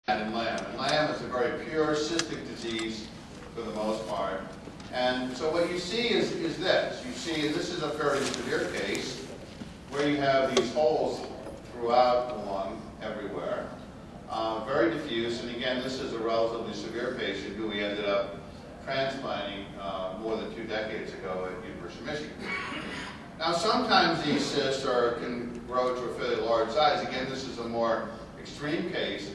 in lamb. And lamb is a very pure cystic disease for the most part. And so what you see is this. You see this is a fairly severe case where you have these holes throughout the lung everywhere, very diffuse. And again, this is a relatively severe patient who we ended up transplanting more than 2 decades ago at University of Michigan. Now sometimes these cysts can grow to a fairly large size. Again, this is a more extreme case.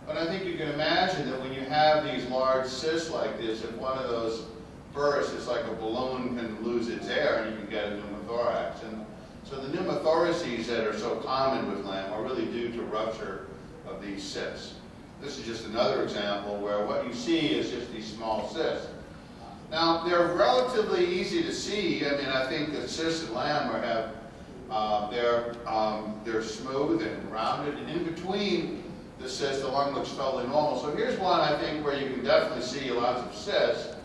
But I think you can imagine that when you have these large cysts like this, if one of those bursts, it's like a balloon can lose its air and you can get a pneumothorax. And so the pneumothoraces that are so common with lamb are really due to rupture of these cysts. This is just another example where what you see is just these small cysts. Now, they're relatively easy to see. I mean, I think the cysts in lamb they're smooth and rounded, and in between the cysts, the lung looks totally normal. So here's one, I think, where you can definitely see lots of cysts,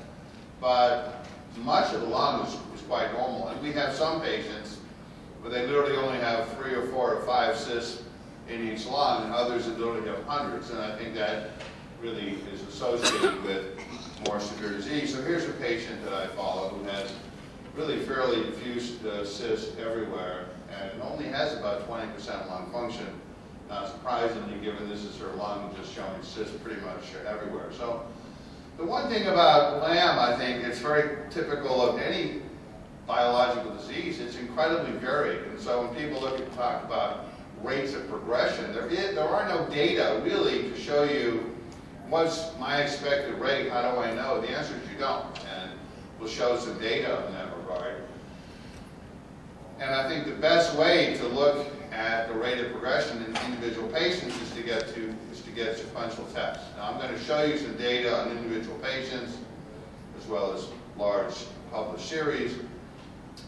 but much of the lung is quite normal. And we have some patients where they literally only have 3 or 4 or 5 cysts in each lung, and others that literally have hundreds. And I think that really is associated with more severe disease. So here's a patient that I follow who has really fairly diffuse cysts everywhere, and only has about 20% lung function. Not surprisingly, given this is her lung just showing cysts pretty much everywhere. So the one thing about lamb, I think, it's very typical of any biological disease. It's incredibly varied. And so when people talk about rates of progression, there are no data really to show you what's my expected rate. How do I know? The answer is you don't. And we'll show some data in that regard. And I think the best way to look at the rate of progression in individual patients is to get sequential tests. Now I'm going to show you some data on individual patients as well as large published series.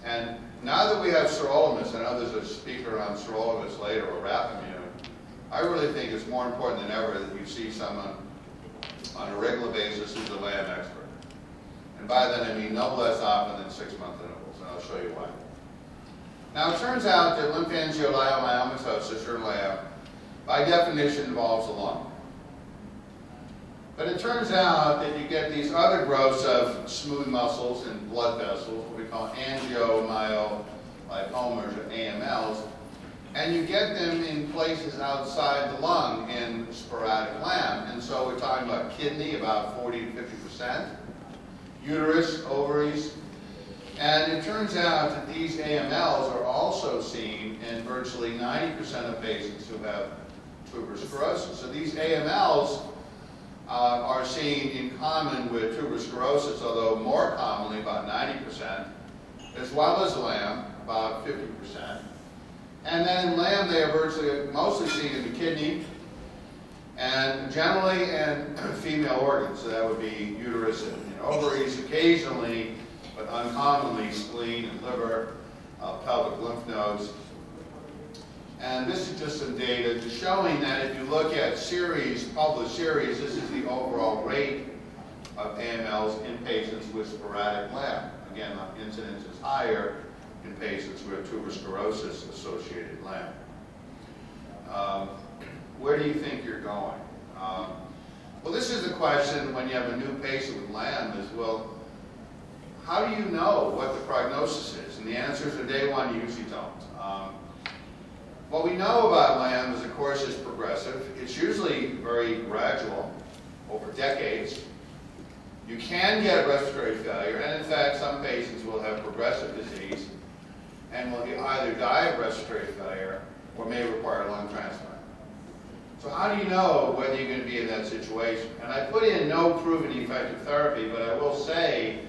And now that we have sirolimus, I know there's a speaker on sirolimus later, or Rapamune, I really think it's more important than ever that you see someone on a regular basis who's a lamb expert. And by that I mean no less often than 6-month intervals, and I'll show you why. Now it turns out that lymphangioliomyomatosis, or lamb, by definition involves the lung. But it turns out that you get these other growths of smooth muscles and blood vessels, what we call angiomyolipomas, or AMLs, and you get them in places outside the lung in sporadic lamb. And so we're talking about kidney, about 40 to 50%, uterus, ovaries, and it turns out that these AMLs are also seen in virtually 90% of patients who have tuberous sclerosis. So these AMLs are seen in common with tuberous sclerosis, although more commonly, about 90%, as well as lamb, about 50%. And then in lamb, they are mostly seen in the kidney, and generally in female organs. So that would be uterus and ovaries, occasionally, but uncommonly, spleen and liver, pelvic lymph nodes. And this is just some data just showing that if you look at published series, this is the overall rate of AMLs in patients with sporadic lamb. Again, the incidence is higher in patients with tuberous sclerosis-associated lamb. Where do you think you're going? Well, this is the question when you have a new patient with lamb is, well, how do you know what the prognosis is? And the answer is, on day one, you usually don't. What we know about lamb is, of course, it's progressive. It's usually very gradual, over decades. You can get respiratory failure, and in fact, some patients will have progressive disease and will either die of respiratory failure or may require a lung transplant. So how do you know whether you're going to be in that situation? And I put in no proven effective therapy, but I will say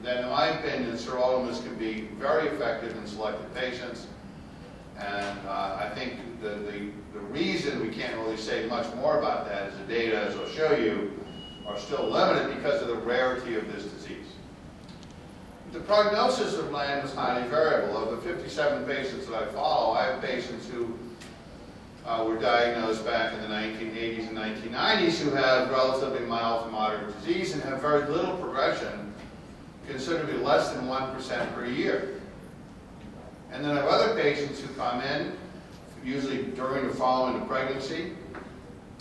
that in my opinion, sirolimus can be very effective in selected patients. And I think the reason we can't really say much more about that is the data, as I'll show you, are still limited because of the rarity of this disease. The prognosis of lamb is highly variable. Of the 57 patients that I follow, I have patients who were diagnosed back in the 1980s and 1990s who have relatively mild to moderate disease and have very little progression, considerably less than 1% per year. And then I have other patients who come in, usually during or following a pregnancy,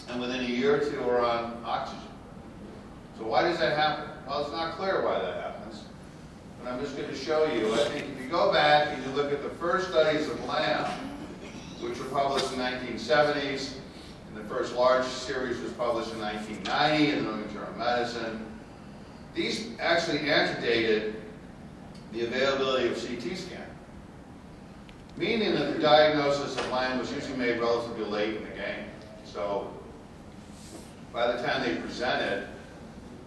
and within a year or two are on oxygen. So why does that happen? Well, it's not clear why that happens, but I'm just going to show you. I think if you go back and you look at the first studies of LAM, which were published in the 1970s, and the first large series was published in 1990 in the New England Journal of Medicine, these actually antedated the availability of CT scan, meaning that the diagnosis of LAM was usually made relatively late in the game. So by the time they presented,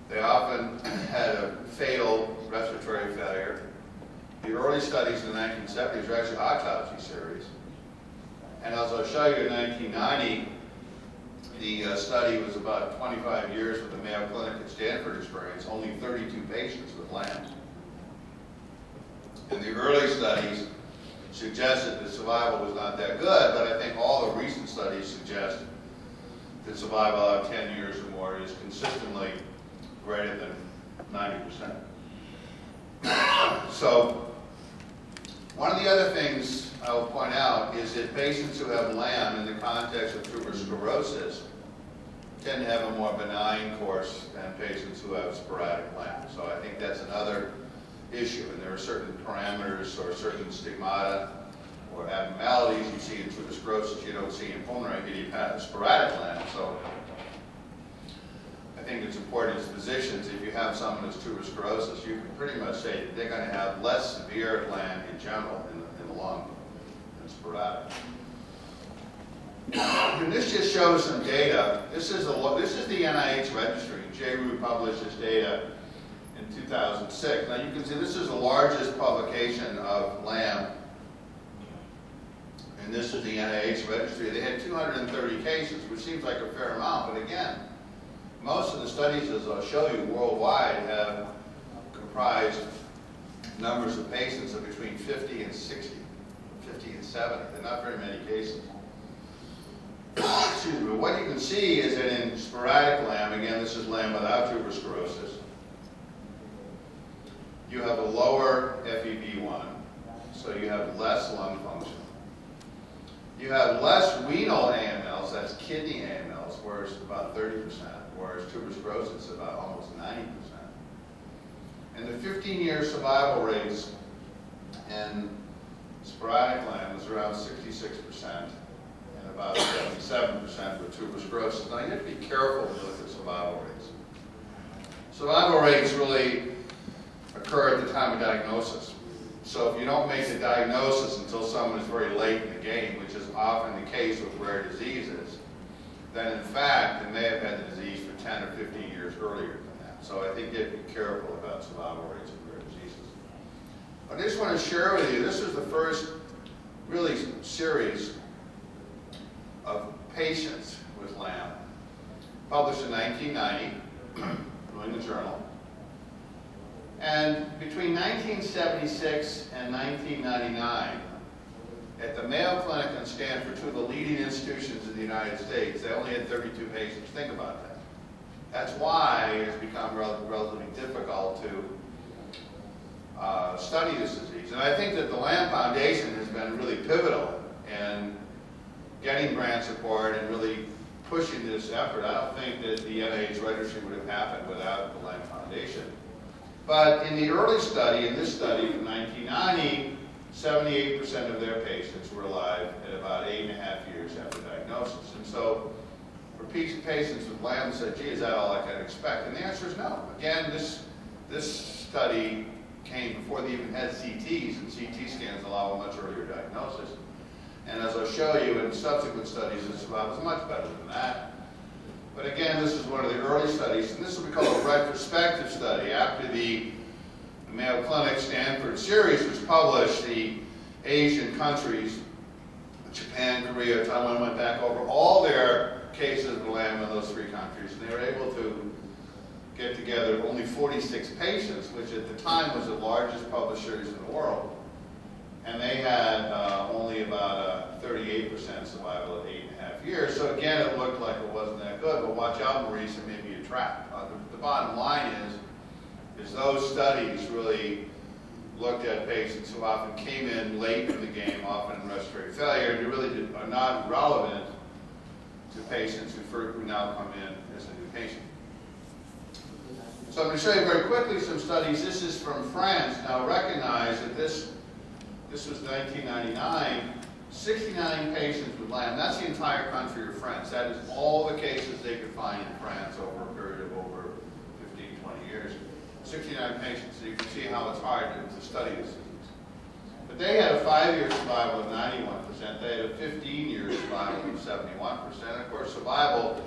they often had a fatal respiratory failure. The early studies in the 1970s were actually autopsy series. And as I'll show you, in 1990, the study was about 25 years with the Mayo Clinic at Stanford experience, only 32 patients with LAM. And the early studies suggested that survival was not that good, but I think all the recent studies suggest that survival out of 10 years or more is consistently greater than 90%. So one of the other things I will point out is that patients who have LAM in the context of tuberous sclerosis tend to have a more benign course than patients who have sporadic LAM. So I think that's another issue, and there are certain parameters or certain stigmata or abnormalities you see in tuberous sclerosis you don't see in pulmonary idiopathic sporadic LAM. So I think it's important as physicians, if you have someone who's tuberous sclerosis, you can pretty much say that they're going to have less severe LAM in general in the long than sporadic. And this just shows some data. This is the NIH registry. JRU published this data in 2006. Now you can see this is the largest publication of LAM, and this is the NIH registry. They had 230 cases, which seems like a fair amount, but again, most of the studies, as I'll show you, worldwide have comprised numbers of patients of between 50 and 60, 50 and 70. They're not very many cases. Excuse me. But what you can see is that in sporadic LAM, again, this is LAM without tuberous sclerosis, you have a lower FEV1, so you have less lung function. You have less renal AMLs, that's kidney AMLs, whereas about 30%, whereas tuberous sclerosis is about almost 90%. And the 15-year survival rates in sporadic LAM is around 66%, and about 77% with tuberous sclerosis. Now you have to be careful when you look at survival rates. Survival rates really occur at the time of diagnosis. So if you don't make the diagnosis until someone is very late in the game, which is often the case with rare diseases, then in fact they may have had the disease for 10 or 15 years earlier than that. So I think you have to be careful about survival rates of rare diseases. I just want to share with you, this is the first really series of patients with LAM, published in 1990, New England Journal. And between 1976 and 1999, at the Mayo Clinic and Stanford, two of the leading institutions in the United States, they only had 32 patients. Think about that. That's why it's become relatively difficult to study this disease. And I think that the LAM Foundation has been really pivotal in getting grant support and really pushing this effort. I don't think that the NIH registry would have happened without the LAM Foundation. But in the early study, in this study from 1990, 78% of their patients were alive at about 8.5 years after diagnosis. And so for patients with LAM, said, gee, is that all I can expect? And the answer is no. Again, this study came before they even had CTs, and CT scans allow a much earlier diagnosis. And as I'll show you in subsequent studies, the survival is much better than that. But again, this is one of the early studies, and this will be called a retrospective study. After the Mayo Clinic Stanford series was published, the Asian countries, Japan, Korea, Taiwan, went back over all their cases of LAM in those three countries, and they were able to get together only 46 patients, which at the time was the largest published series in the world. And they had only about 38% survival at 8.5 years. So again, it looked like it wasn't that good, but watch out, Maurice, it may be a trap. The bottom line is those studies really looked at patients who often came in late in the game, often in respiratory failure, and really are not relevant to patients who now come in as a new patient. So I'm going to show you very quickly some studies. This is from France. Now recognize that this was 1999. 69 patients with LAM. That's the entire country of France. That is all the cases they could find in France over a period of over 15, 20 years. 69 patients. So you can see how it's hard to study this disease. But they had a 5-year survival of 91%. They had a 15-year survival of 71%. Of course, survival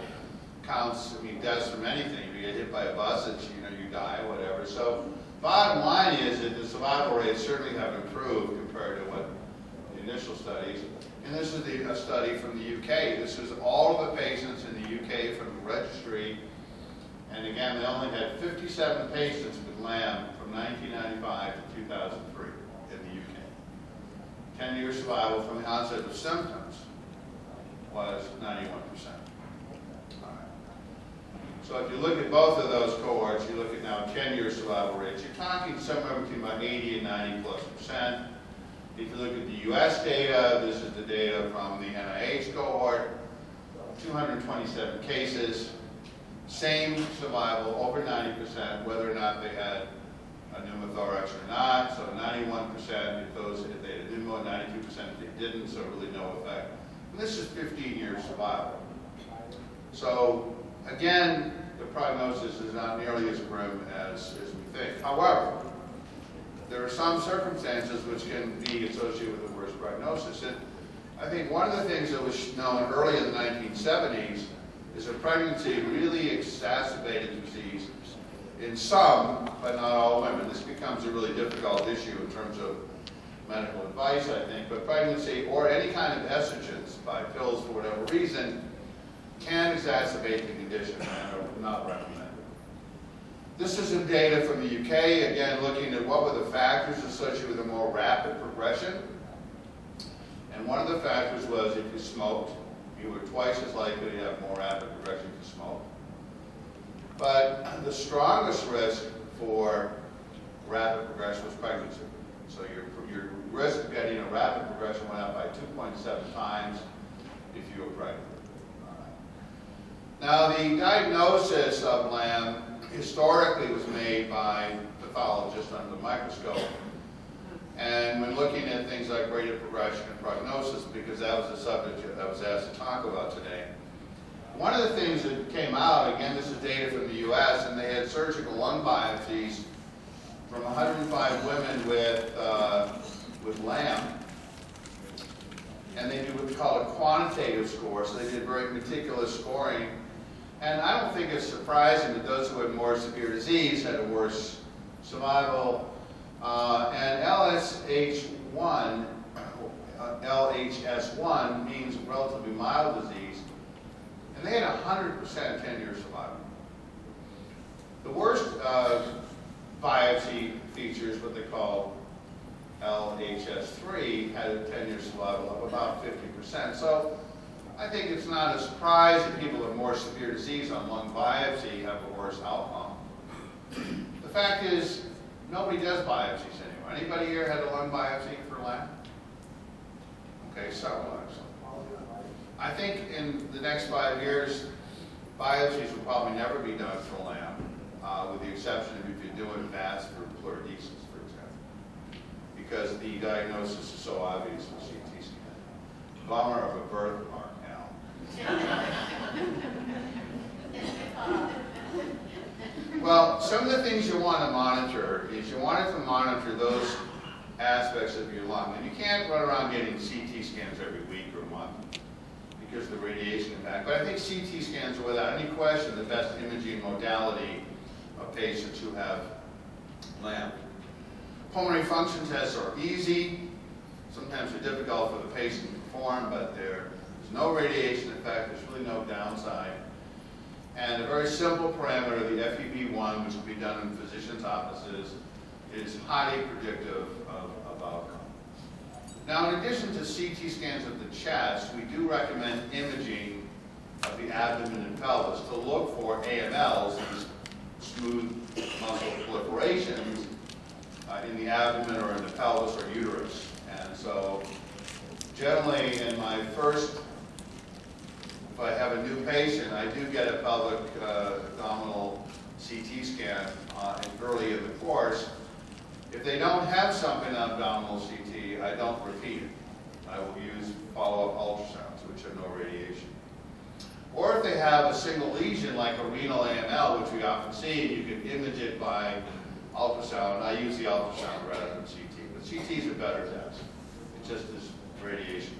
counts, I mean, deaths from anything. If you get hit by a bus, it's, you know, you die or whatever. So bottom line is that the survival rates certainly have improved compared to what the initial studies. And this is a study from the UK. This is all of the patients in the UK from the registry. And again, they only had 57 patients with LAM from 1995 to 2003 in the UK. 10-year survival from the onset of symptoms was 91%. So if you look at both of those cohorts, you look at now 10-year survival rates, you're talking somewhere between about 80 and 90+%. If you look at the US data, this is the data from the NIH cohort, 227 cases, same survival, over 90%, whether or not they had a pneumothorax or not. So 91% if they had pneumo, 92% if they didn't, so really no effect. And this is 15-year survival. So again, the prognosis is not nearly as grim as we think. However, there are some circumstances which can be associated with a worse prognosis. And I think one of the things that was known early in the 1970s is that pregnancy really exacerbated disease in some, but not all women. This becomes a really difficult issue in terms of medical advice, I think. But pregnancy or any kind of estrogens by pills for whatever reason can exacerbate the condition and are not recommended. This is some data from the UK, again looking at what were the factors associated with a more rapid progression. And one of the factors was if you smoked, you were twice as likely to have more rapid progression if you smoked. But the strongest risk for rapid progression was pregnancy. So your risk of getting a rapid progression went up by 2.7 times if you were pregnant. Now, the diagnosis of LAM historically was made by pathologists under the microscope. And when looking at things like rate of progression and prognosis, because that was the subject I was asked to talk about today, one of the things that came out, again, this is data from the US, and they had surgical lung biopsies from 105 women with LAM. And they did what's called a quantitative score, so they did very meticulous scoring. And I don't think it's surprising that those who had more severe disease had a worse survival. And LHS1 means relatively mild disease. And they had 100% 10-year survival. The worst biopsy features, what they call LHS3, had a 10-year survival of about 50%. So I think it's not a surprise that people with more severe disease on lung biopsy have a worse outcome. The fact is, nobody does biopsies anymore. Anybody here had a lung biopsy for LAM? Okay, several actually. I think in the next 5 years, biopsies will probably never be done for LAM, with the exception of if you're doing VATS for pleurodesis, for example, because the diagnosis is so obvious with CT scan. Bummer of a birthmark now. Well, some of the things you want to monitor is you want to monitor those aspects of your lung. And you can't run around getting CT scans every week or month because of the radiation impact. But I think CT scans are without any question the best imaging modality of patients who have LAM. Pulmonary function tests are easy. Sometimes they're difficult for the patient to perform, but there's no radiation effect. There's really no downside. And a very simple parameter, the FEV1, which can be done in physicians' offices, is highly predictive of outcome. Now, in addition to CT scans of the chest, we do recommend imaging of the abdomen and pelvis to look for AMLs, these smooth muscle proliferations, in the abdomen or in the pelvis or uterus. And so, generally, in my first if I have a new patient, I do get a pelvic abdominal CT scan early in the course. If they don't have something on abdominal CT, I don't repeat it. I will use follow-up ultrasounds, which are no radiation. Or if they have a single lesion like a renal AML, which we often see, you can image it by ultrasound. I use the ultrasound rather than CT, but CT is a better test. It just is radiation.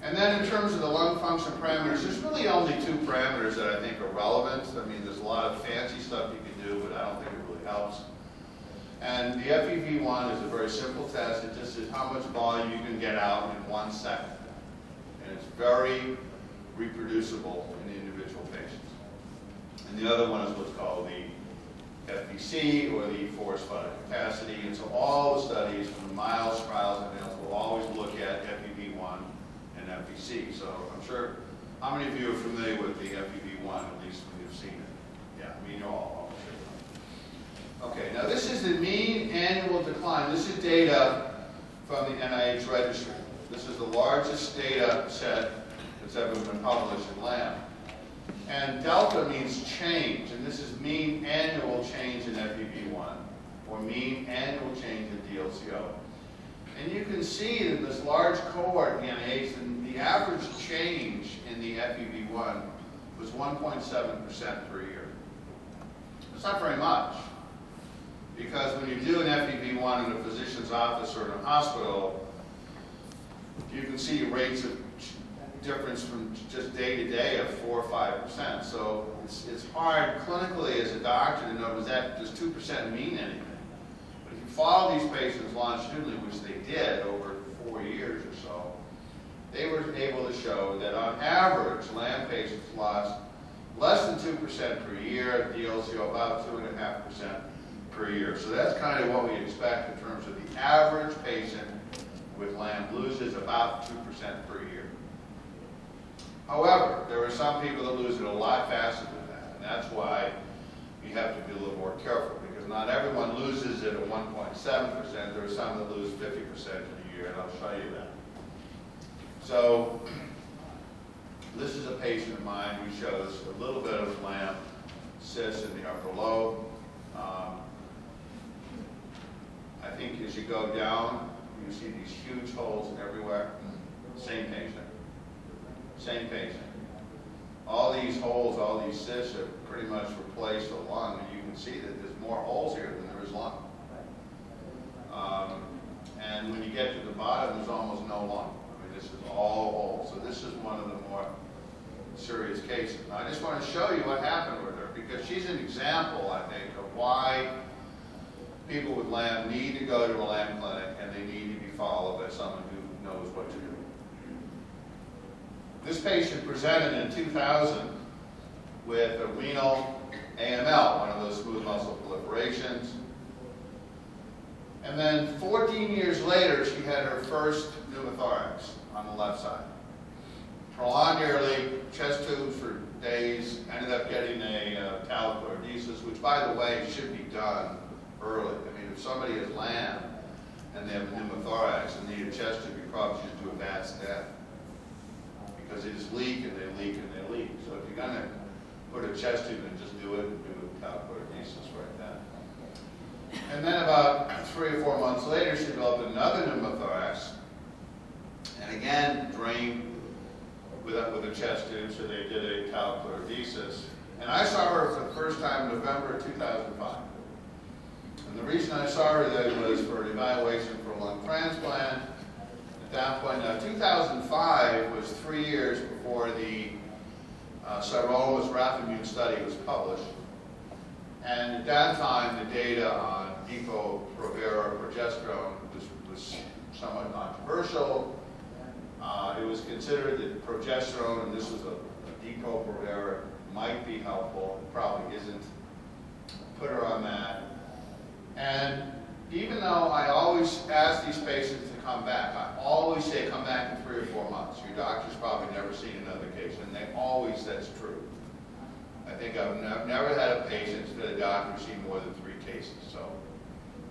And then in terms of the lung function parameters, there's really only two parameters that I think are relevant. I mean, there's a lot of fancy stuff you can do, but I don't think it really helps. And the FEV1 is a very simple test. It just is how much volume you can get out in 1 second. And it's very reproducible in the individual patients. And the other one is what's called the FVC, or the forced vital capacity. And so all the studies, from the Miles trials and else, will always look at FEV1 and FVC. So I'm sure, how many of you are familiar with the FEV1, at least when you've seen it? Yeah, I mean, you're all sure. Okay, now this is the mean annual decline. This is data from the NIH registry. This is the largest data set that's ever been published in LAM. And delta means change, and this is mean annual change in FEV1, or mean annual change in DLCO. And you can see that this large cohort in NIH, and the average change in the FEV1 was 1.7% per year. It's not very much, because when you do an FEV1 in a physician's office or in a hospital, you can see rates of difference from just day to day of 4 or 5%. So it's hard clinically as a doctor to know, does 2% mean anything? But if you follow these patients longitudinally, which they did over 4 years or so, they were able to show that on average, LAM patients lost less than 2% per year, DLCO about 2.5% per year. So that's kind of what we expect in terms of the average patient with LAM loses about 2% per year. However, there are some people that lose it a lot faster than that, and that's why you have to be a little more careful, because not everyone loses it at 1.7%. There are some that lose 50% in a year, and I'll show you that. So this is a patient of mine who shows a little bit of LAM cysts in the upper lobe. I think as you go down, you see these huge holes everywhere. Same patient. Same patient. All these holes, all these cysts have pretty much replaced the lung, and you can see that there's more holes here than there is lung. And when you get to the bottom, there's almost no lung. I mean, this is all holes. So this is one of the more serious cases. Now, I just want to show you what happened with her, because she's an example, I think, of why people with LAM need to go to a LAM clinic, and they need to be followed by someone who knows what to do. This patient presented in 2000 with a renal AML, one of those smooth muscle proliferations. And then 14 years later, she had her first pneumothorax on the left side. Prolonged early, chest tubes for days, ended up getting a talochlorodesis, which, by the way, should be done early. I mean, if somebody has LAM and they have a pneumothorax and need a chest tube, you probably should do a bad stent, because they just leak and they leak and they leak. So if you're going to put a chest tube in, just do it and do a talochlorodesis right then. And then about 3 or 4 months later, she developed another pneumothorax, and again drained with a chest tube, so they did a talochlorodesis. And I saw her for the first time in November of 2005. And the reason I saw her then was for an evaluation for a lung transplant. At that point, now 2005 was 3 years before the sirolimus rapamune study was published. And at that time, the data on Depo-Provera progesterone was somewhat controversial. It was considered that progesterone, and this was a Depo-Provera, might be helpful. It probably isn't. Put her on that. And even though I always ask these patients to come back, I always say come back in 3 or 4 months. Your doctor's probably never seen another case, and they always, that's true. I think I've never had a patient that a doctor seen more than 3 cases. So,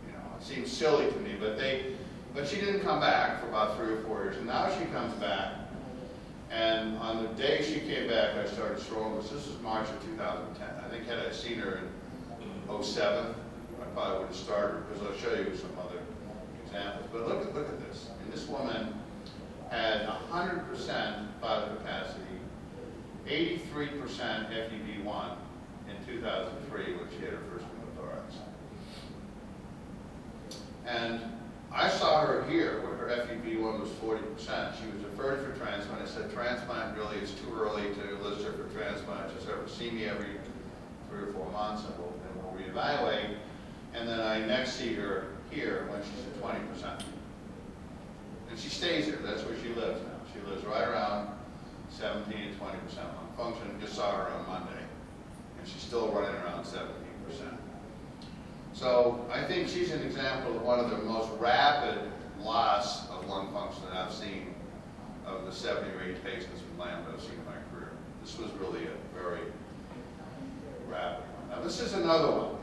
you know, it seems silly to me, but she didn't come back for about 3 or 4 years, and now she comes back. And on the day she came back, I started sirolimus. This was March of 2010. I think had I seen her in 07, I probably would have started, because I'll show you some other examples. But look at this. I mean, this woman had 100% vital capacity, 83% FEV1 in 2003 when she had her first pneumothorax. And I saw her here where her FEV1 was 40%. She was referred for transplant. I said, transplant really is too early to list her for transplant. Just ever see me every 3 or 4 months and we'll reevaluate. And then I next see her here when she's at 20%. And she stays here. That's where she lives now. She lives right around 17 to 20% lung function. Just saw her on Monday. And she's still running around 17%. So I think she's an example of one of the most rapid loss of lung function that I've seen of the 70 or 80 patients with LAM that I've seen in my career. This was really a very rapid one. Now this is another one.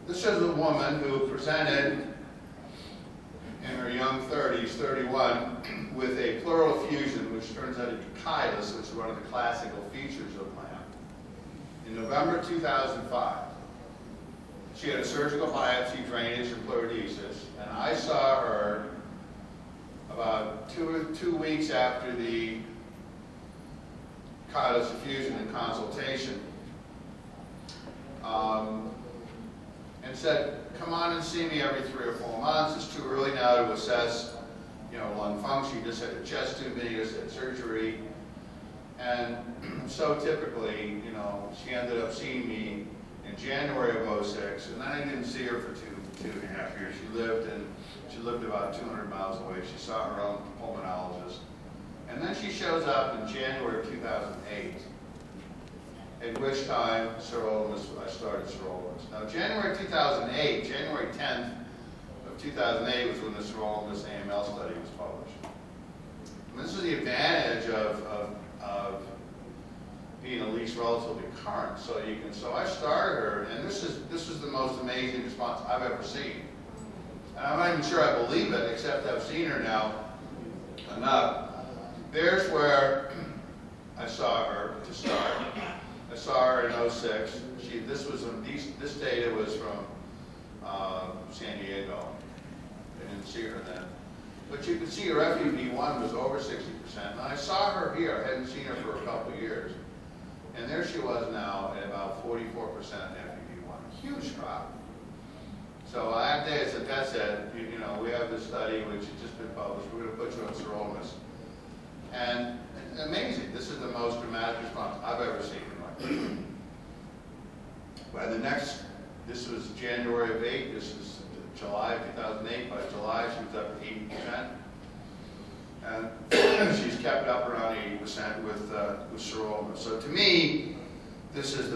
This is a woman who presented in her young 30s, 31, with a pleural effusion, which turns out to be chylus, which is one of the classical features of LAM. In November 2005, she had a surgical biopsy, drainage, and pleurodesis, and I saw her about two weeks after the chylus effusion in consultation, and said, come on and see me every 3 or 4 months. It's too early now to assess, lung function. You just had a chest tubing, you just had surgery. And so typically, she ended up seeing me in January of 06, and then I didn't see her for two and a half years. She lived about 200 miles away. She saw her own pulmonologist. And then she shows up in January of 2008, at which time I started sirolimus. Now January 2008, January 10th of 2008 was when the sirolimus AML study was published. And this is the advantage of being at least relatively current. So I started her, and this is the most amazing response I've ever seen. And I'm not even sure I believe it, except I've seen her now enough. There's where I saw her to start. I saw her in 06. This data was from San Diego. I didn't see her then. But you can see her FEV1 was over 60%. And I saw her here. I hadn't seen her for a couple of years. And there she was now at about 44% FEV1. Huge drop. So that day I said, that's it. We have this study which has just been published. We're going to put you on sirolimus. And amazing. This is the most dramatic response I've ever seen in my career. This was January of 8. This is July of 2008. By July, she was up to 80%. And she's kept up around 80% with sirolimus. So to me, this is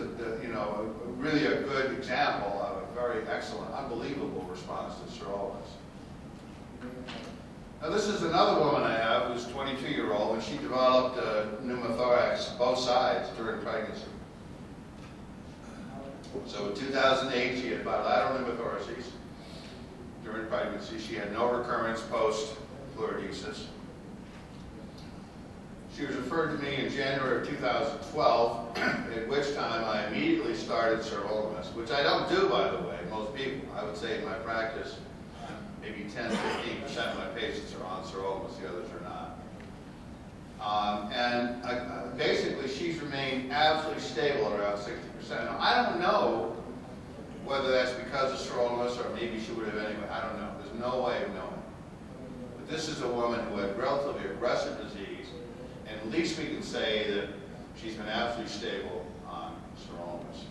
really a good example of a very excellent, unbelievable response to sirolimus. Now this is another woman I have who's a 22-year-old, and she developed pneumothorax both sides during pregnancy. So in 2008, she had bilateral pneumothoraces during pregnancy. She had no recurrence post-pleurodesis. She was referred to me in January of 2012, at which time I immediately started sirolimus, which I don't do, by the way. Most people, I would say in my practice, maybe 10, 15% of my patients are on sirolimus, the others are not. Basically, she's remained absolutely stable at around 60%. Now, I don't know whether that's because of sirolimus or maybe she would have anyway. I don't know. There's no way of knowing. But this is a woman who had relatively aggressive disease, and at least we can say that she's been absolutely stable on sirolimus.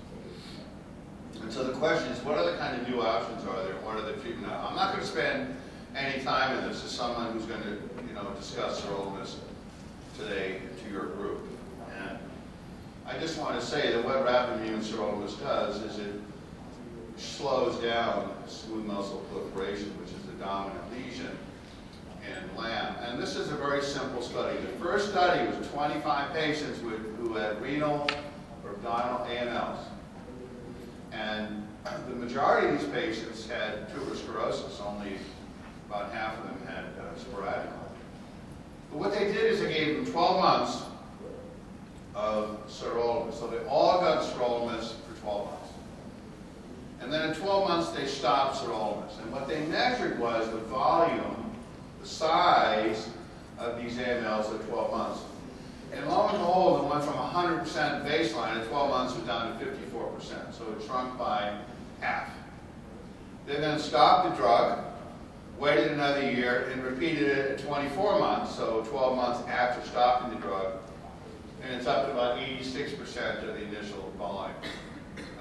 And so the question is, what other kind of new options are there? What are the treatment? I'm not going to spend any time in this as someone who's going to, discuss sirolimus today to your group. And I just want to say that what rapid immune sirolimus does is it slows down smooth muscle proliferation, which is the dominant lesion in LAM. And this is a very simple study. The first study was 25 patients who had renal or abdominal AMLs. And the majority of these patients had tuberous sclerosis. Only about half of them had sporadic. But what they did is they gave them 12 months of sirolimus. So they all got sirolimus for 12 months. And then in 12 months they stopped sirolimus. And what they measured was the volume, the size of these AMLs at 12 months. And lo and behold, it went from 100% baseline at 12 months was down to 54%. So it shrunk by half. They then stopped the drug, waited another year, and repeated it at 24 months, so 12 months after stopping the drug. And it's up to about 86% of the initial volume.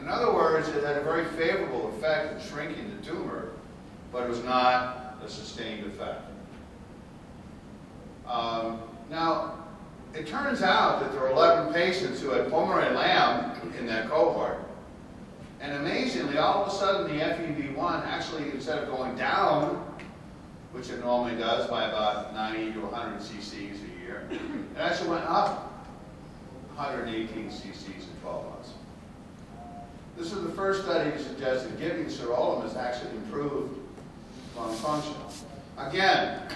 In other words, it had a very favorable effect in shrinking the tumor, but it was not a sustained effect. Now, it turns out that there are 11 patients who had pulmonary LAM in that cohort. And amazingly, all of a sudden, the FEV1 actually, instead of going down, which it normally does by about 90 to 100 cc's a year, it actually went up 118 cc's in 12 months. This is the first study to suggest that giving sirolimus actually improved lung function. Again,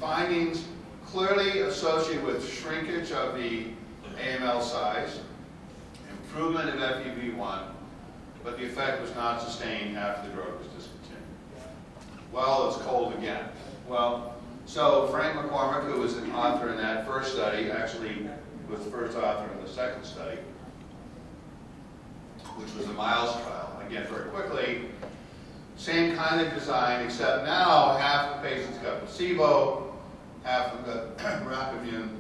findings clearly associated with shrinkage of the AML size, improvement of FEV1, but the effect was not sustained after the drug was discontinued. Well, it's cold again. Well, so Frank McCormick, who was an author in that first study, actually was the first author in the second study, which was the MILES trial. Again, very quickly, same kind of design, except now half the patients got placebo, half of them got Rapamune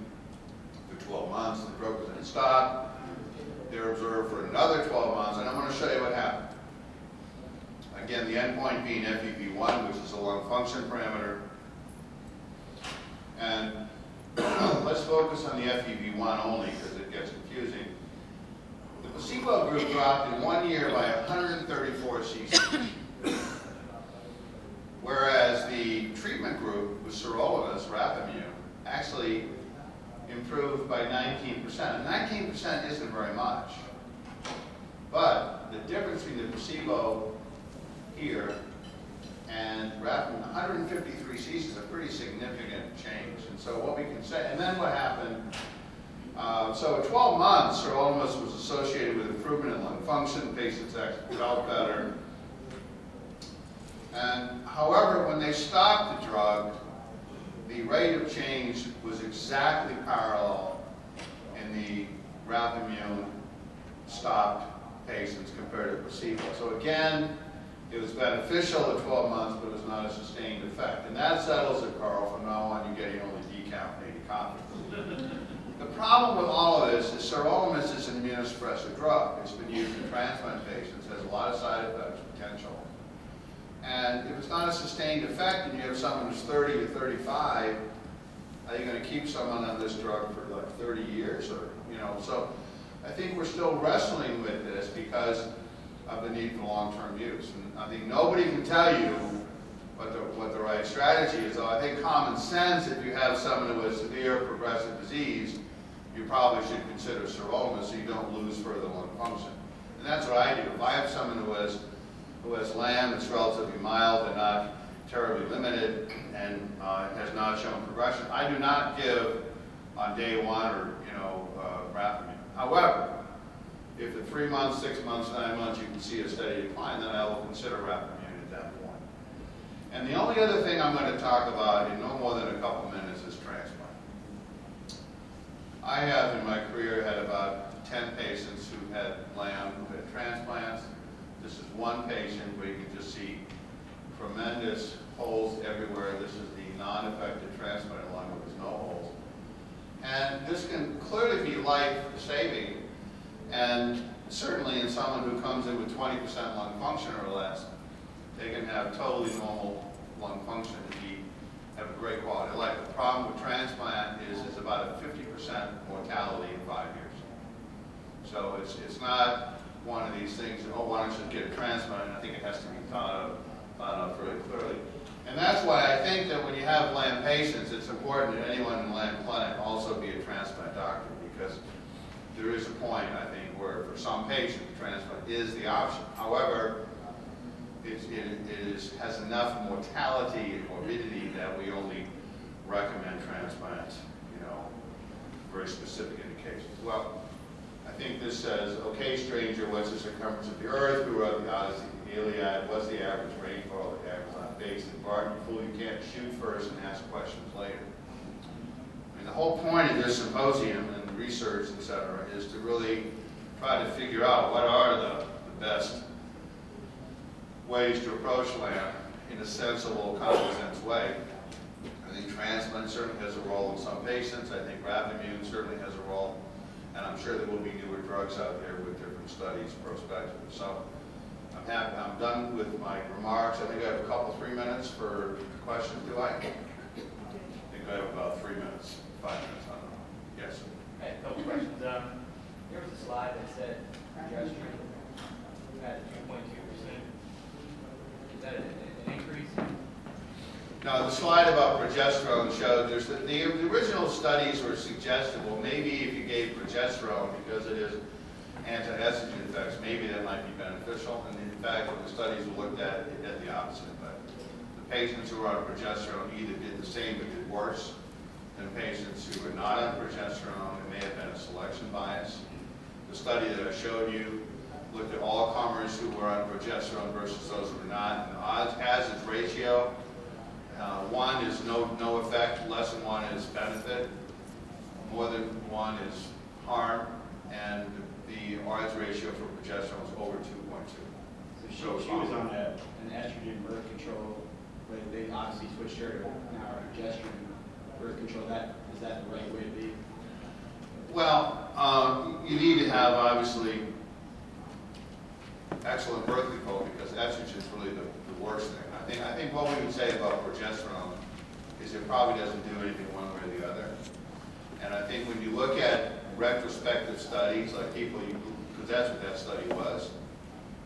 for 12 months. The drug was then stopped. They were observed for another 12 months, and I'm going to show you what happened. Again, the endpoint being FEV1, which is a lung function parameter. And let's focus on the FEV1 only because it gets confusing. The placebo group dropped in 1 year by 134 cc. Whereas the treatment group with sirolimus, Rapamune, actually improved by 19%. And 19% isn't very much. But the difference between the placebo here and Rapamune, 153 cc is a pretty significant change. And so what we can say, and then what happened, so at 12 months, sirolimus was associated with improvement in lung function. Patients actually felt better. And however, when they stopped the drug, the rate of change was exactly parallel in the Rapamune stopped patients compared to placebo. So again, it was beneficial at 12 months, but it was not a sustained effect. And that settles it, Carl. From now on, you're getting only decaffeinated coffee. The problem with all of this is sirolimus is an immunosuppressive drug. It's been used in transplant patients. It has a lot of side effects potential. And if it's not a sustained effect and you have someone who's 30 to 35, are you going to keep someone on this drug for like 30 years? Or, so I think we're still wrestling with this because of the need for long-term use. And I think nobody can tell you what the right strategy is. Though I think common sense, if you have someone who has severe progressive disease, you probably should consider sirolimus so you don't lose further lung function. And that's what I do. If I have someone who has LAM that's relatively mild and not terribly limited and has not shown progression, I do not give on day one or Rapamune. However, if at 3 months, 6 months, 9 months you can see a steady decline, then I will consider Rapamune at that point. And the only other thing I'm going to talk about in no more than a couple minutes is transplant. I have in my career had about 10 patients who had LAM who had transplants. This is one patient where you can just see tremendous holes everywhere. This is the non-affected transplant lung where there's no holes. And this can clearly be life-saving, and certainly in someone who comes in with 20% lung function or less, they can have totally normal lung function and have a great quality of life. The problem with transplant is it's about a 50% mortality in 5 years. So it's not one of these things that, why don't you just get a transplant? I think it has to be thought of really clearly. And that's why I think that when you have LAM patients, it's important that anyone in LAM clinic also be a transplant doctor, because there is a point, I think, where for some patients, transplant is the option. However, it has enough mortality and morbidity that we only recommend transplant, you know, very specific indications. Well, I think this says, okay, stranger, what's the circumference of the earth? Who wrote the Odyssey, the Iliad? What's the average rainfall of the Amazon basin? Barton, you fool, you can't shoot first and ask questions later. I mean, the whole point of this symposium and research, et cetera, is to really try to figure out what are the best ways to approach land in a sensible, common sense way. I think transplant certainly has a role in some patients. I think Rapamune certainly has a role. And I'm sure there will be newer drugs out there with different studies prospectively. So I'm happy. I'm done with my remarks. I think I have a couple, 3 minutes for questions. Do I? I think I have about 3 minutes, 5 minutes. I don't know. Yes. I had a couple questions. There was a slide that said progesterone at 2.2%. Is that an increase? Now, the slide about progesterone showed the original studies were suggestive. Well, maybe if you gave progesterone, because it is anti-estrogen effects, maybe that might be beneficial. And in fact, when the studies were looked at, it had the opposite effect. The patients who were on progesterone either did the same but did worse than patients who were not on progesterone. It may have been a selection bias. The study that I showed you looked at all comers who were on progesterone versus those who were not. And the odds-hazard ratio, 1 is no effect, less than 1 is benefit, more than 1 is harm, and the odds ratio for progesterone was over 2.2. So she was on an estrogen birth control, but they obviously switched her to now progesterone birth control. Is that the right way to be? Well, you need to have, obviously, excellent birth control because estrogen is really the worst thing. I think what we would say about progesterone is it probably doesn't do anything one way or the other. And I think when you look at retrospective studies, like people, because that's what that study was,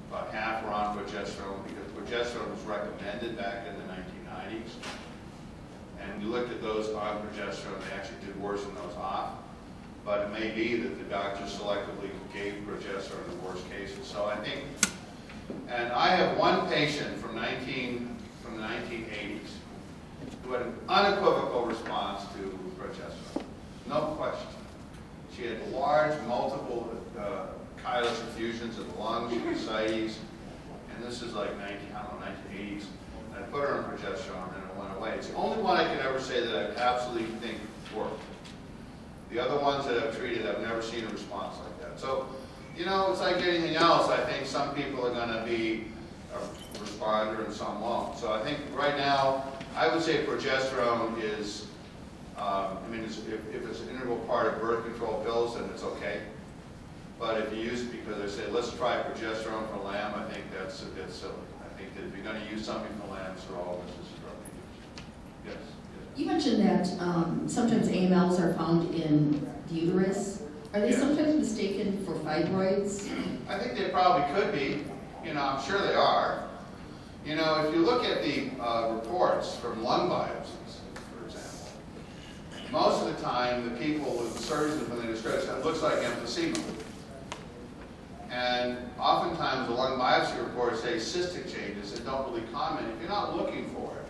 about half were on progesterone because progesterone was recommended back in the 1990s. And you looked at those on progesterone, they actually did worse than those off. But it may be that the doctors selectively gave progesterone in the worst cases. So I think, and I have one patient from the 1980s who had an unequivocal response to progesterone. No question. She had large, multiple chylous effusions of the lungs, ascites, and this is like 1980s. And I put her on progesterone and it went away. It's the only one I can ever say that I absolutely think worked. The other ones that I've treated, I've never seen a response like that. So, you know, it's like anything else. I think some people are going to be a responder and some won't. So I think right now, I would say progesterone is, I mean, if it's an integral part of birth control pills, then it's okay. But if you use it because they say, let's try progesterone for lamb, I think that's a bit silly. I think that if you're going to use something for lambs, they're all this is drug used. Yes. You mentioned that sometimes AMLs are found in the uterus. Are they sometimes mistaken for fibroids? I think they probably could be. You know, I'm sure they are. You know, if you look at the reports from lung biopsies, for example, most of the time the people, the surgeons, when they describe it, it looks like emphysema. And oftentimes the lung biopsy reports say cystic changes that don't really comment if you're not looking for it.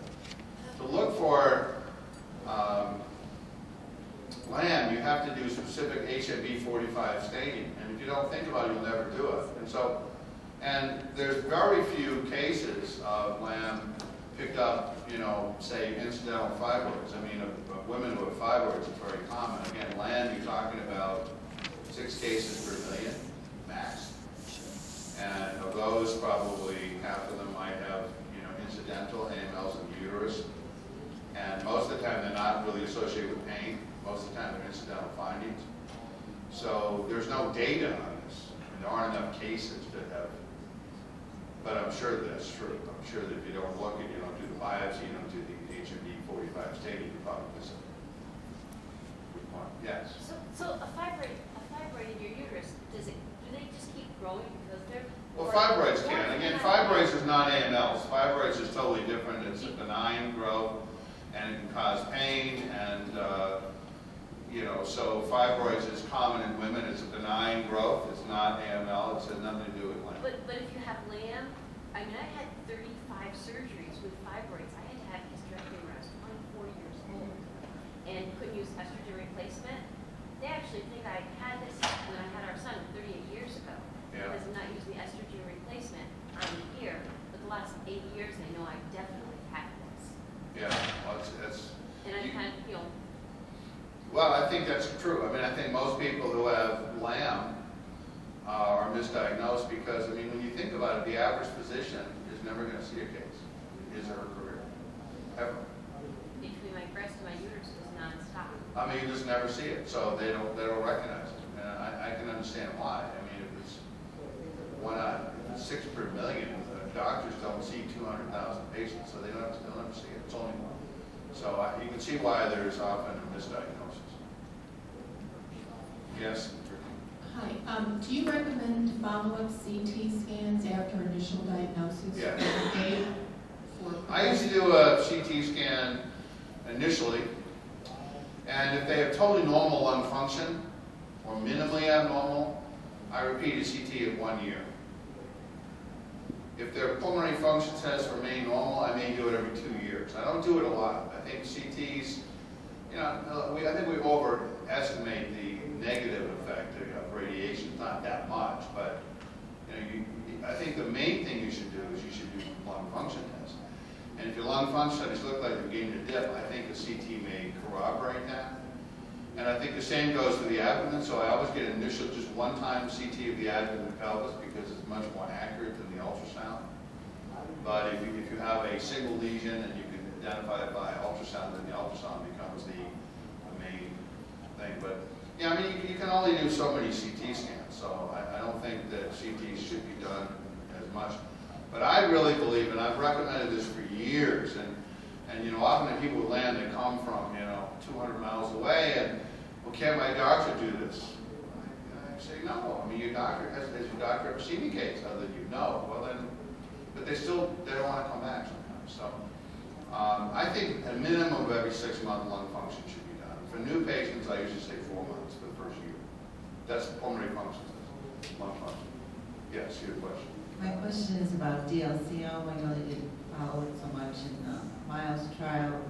To look for lamb, you have to do specific HMB-45 staining, and if you don't think about it, you'll never do it. And so, and there's very few cases of lamb picked up, you know, say incidental fibroids. I mean, of women who have fibroids is very common. Again, lamb, you're talking about 6 cases per million, max. And of those, probably half of them might have, you know, incidental AMLs in the uterus. And most of the time, they're not really associated with pain. Most of the time, they're incidental findings. So there's no data on this. And there aren't enough cases that have, but I'm sure that's true. I'm sure that if you don't look and you don't do the biopsy, you don't do the HMB-45 staining, you probably miss it. Good point. Yes? So a fibroid in your uterus, do they just keep growing because they're... Well, fibroids can. Again, fibroids is not AMLs. Fibroids is totally different. It's a benign growth, and it can cause pain, and you know, so fibroids is common in women. It's a benign growth. It's not AML. It's has nothing to do with lamb. But if you have lamb, I mean, I had 35 surgeries with fibroids. I had to have hysterectomy when I was 24 years old. estrogen replacement, they actually think I had this when I had our son 38 years ago. Yeah. Because I'm not using the estrogen replacement on here, but the last 8 years, they know I definitely had this. Yeah, well, it's, And I had, well, I think that's true. I mean, I think most people who have LAM are misdiagnosed because, I mean, when you think about it, the average physician is never going to see a case in his or her career, ever. between my breast and my uterus was nonstop. I mean, you just never see it, so they don't recognize it. And I can understand why. I mean, if it's 6 per million, doctors don't see 200,000 patients, so they'll never see it. It's only one. So you can see why there's often a misdiagnosis. Yes? Hi, do you recommend follow-up CT scans after initial diagnosis? Yeah. For I used to do a CT scan initially, and if they have totally normal lung function or minimally abnormal, I repeat a CT at 1 year. If their pulmonary function tests remain normal, I may do it every 2 years. I don't do it a lot. I think CTs, I think we overestimate the negative effect of radiation. It's not that much, but I think the main thing you should do is you should do lung function tests. And if your lung function studies look like they're gaining a dip, I think a CT may corroborate that. And I think the same goes to the abdomen, so I always get an initial, just one-time CT of the abdomen and pelvis because it's much more accurate than the ultrasound. But if you have a single lesion and you can identify it by ultrasound, then the ultrasound becomes the main thing. But yeah, I mean, you can only do so many CT scans, so I don't think that CTs should be done as much. But I really believe, and I've recommended this for years, and often the people who land, they come from 200 miles away, and well, can't my doctor do this? I say no. I mean, has your doctor ever seen a case other than you know? Well then, but they don't want to come back sometimes. So I think a minimum of every 6 month lung function should be done. For new patients, I usually say 4 months for the first year. That's pulmonary function test, lung function. Yes, your question. My question is about DLCO. I know they didn't follow it so much in the Miles trial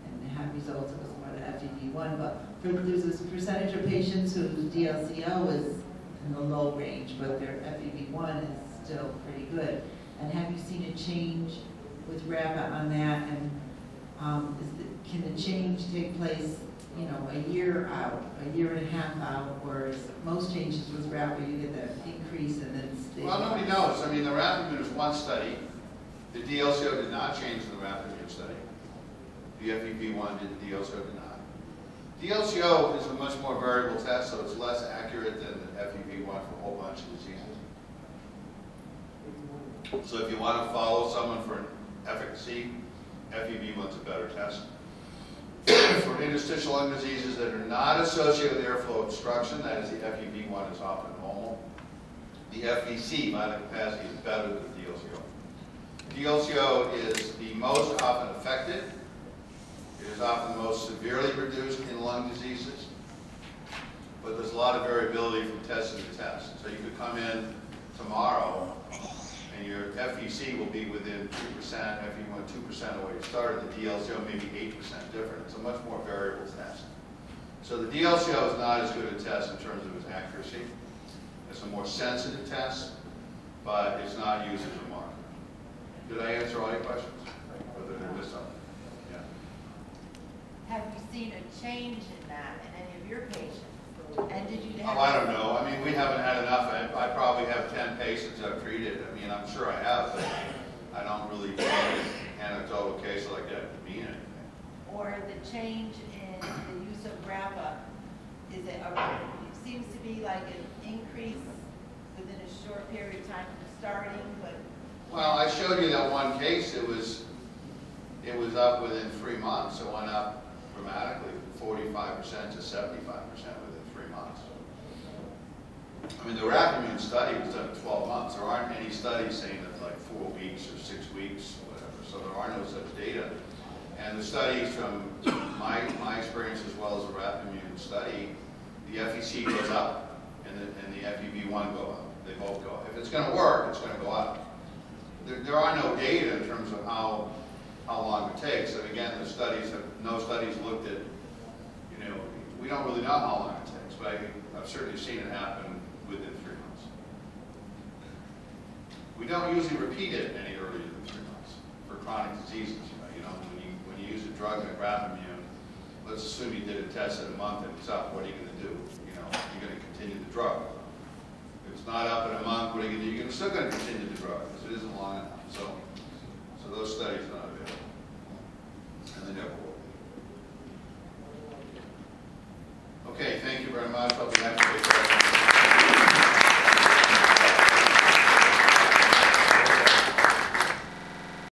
and had results. It was more the FEV1, but there's this percentage of patients whose DLCO is in the low range, but their FEV1 is still pretty good. And have you seen a change with RAPA on that? And can the change take place, a year out, a year and a half out, whereas most changes with RAPA, you get that increase and then stay. Well, nobody knows. I mean, the Rapamune is one study. The DLCO did not change in the Rapamune study. The FEV1 did, the DLCO did not. DLCO is a much more variable test, so it's less accurate than the FEV1 for a whole bunch of diseases. So if you want to follow someone for efficacy, FEV1's a better test. For interstitial lung diseases that are not associated with airflow obstruction, that is, the FEV1 is often normal. The FVC, vital capacity, is better than DLCO. DLCO is the most often affected. It is often the most severely reduced in lung diseases. But there's a lot of variability from test to test. So you could come in tomorrow and your FVC will be within 2%, FEV1 2% of where you started. The DLCO may be 8% different. It's a much more variable test. So the DLCO is not as good a test in terms of its accuracy. It's a more sensitive test, but it's not used as a marker. Did I answer all your questions? Or did I miss something? Yeah. Have you seen a change in that in any of your patients? And did you have? Oh, I don't know. I mean, we haven't had enough. I probably have 10 patients I've treated. I mean, I'm sure I have, but I don't really know an anecdotal case like that to mean anything. Or the change in the use of RAPA, is it seems to be like an increase within a short period of time from starting, but. Well, I showed you that one case. It was up within 3 months. It went up dramatically, from 45% to 75% within 3 months. I mean, the Rapamune study was done in 12 months. There aren't any studies saying that like 4 weeks or 6 weeks or whatever. So there are no such data. And the studies from my experience as well as the Rapamune study, the FEC goes up and the FEV1 go up. They both go up. If it's going to work, it's going to go up. There are no data in terms of how long it takes. And again, no studies looked at, we don't really know how long it takes, but I've certainly seen it happen within 3 months. We don't usually repeat it any earlier than 3 months for chronic diseases. You know, when you use a drug like Rapamune, let's assume you did a test at a month and it's up. What are you going to do? You know, you're going to continue the drug. If it's not up in a month, what are you going to do? You're still going to continue the drug because it isn't long enough. So those studies are not available, and they never will be. Okay, thank you very much. I'll be happy to take questions.